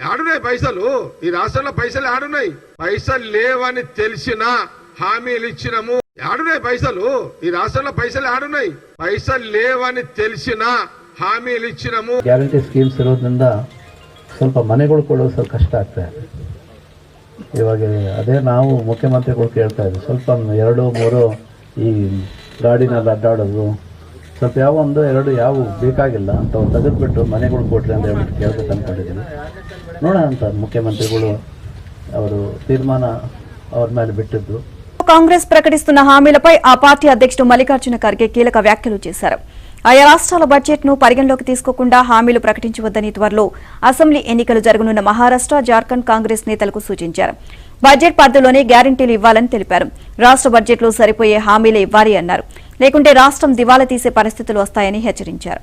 ఆడున్నాయి పైసలు, ఈ రాష్ట్రంలో పైసలు ఆడున్నాయి. పైసలు లేవని తెలిసినా హామీలు ఇచ్చినాము. ఆడున్నాయి పైసలు, ఈ రాష్ట్రంలో పైసలు ఆడున్నాయి. పైసలు లేవని తెలిసినా ಹಾಮೀಲ್ ಇಚ್ಚಿನಮು. ಗ್ಯಾರಂಟಿ ಸ್ಕೀಮ್ಸ್ ಇರೋದ್ರಿಂದ ಸ್ವಲ್ಪ ಮನೆಗಳು ಕೊಡೋದು ಸ್ವಲ್ಪ ಕಷ್ಟ ಆಗ್ತಾ ಇದೆ. ಇವಾಗ ಅದೇ ನಾವು ಮುಖ್ಯಮಂತ್ರಿಗಳು ಕೇಳ್ತಾ ಇದ್ದೀವಿ, ಸ್ವಲ್ಪ 2-3 ಈ ಗಾಡಿನಲ್ಲಿ ಅಡ್ಡಾಡೋದು ಸ್ವಲ್ಪ ಯಾವ ಬೇಕಾಗಿಲ್ಲ ಅಂತ ತೆಗೆದುಬಿಟ್ಟು ಮನೆಗಳು ಕೊಟ್ರಿ ಅಂತ ಹೇಳ್ಬಿಟ್ಟು ಕೇಳ್ಬೇಕು ಅಂದ್ಕೊಂಡಿದ್ದೀವಿ. ನೋಡೋಣ ಅಂತ ಮುಖ್ಯಮಂತ್ರಿಗಳು ಅವರು ತೀರ್ಮಾನ ಅವ್ರ ಮೇಲೆ ಬಿಟ್ಟಿದ್ದು. కాంగ్రెస్ ప్రకటిస్తున్న హామీలపై ఆ పార్టీ అధ్యక్షుడు మల్లికార్జున ఖర్గే కీలక వ్యాఖ్యలు చేశారు. ఆయా రాష్ట్రాల బడ్జెట్ ను పరిగణలోకి తీసుకోకుండా హామీలు ప్రకటించవద్దని త్వరలో అసెంబ్లీ ఎన్నికలు జరగనున్న మహారాష్ట్ర, జార్ఖండ్ కాంగ్రెస్ నేతలకు సూచించారు. బడ్జెట్ పరిధిలోనే గ్యారంటీలు ఇవ్వాలని తెలిపారు. రాష్ట్ర బడ్జెట్లో సరిపోయే హామీలే ఇవ్వాలి అన్నారు. లేకుంటే రాష్ట్రం దివాలా తీసే పరిస్థితులు వస్తాయని హెచ్చరించారు.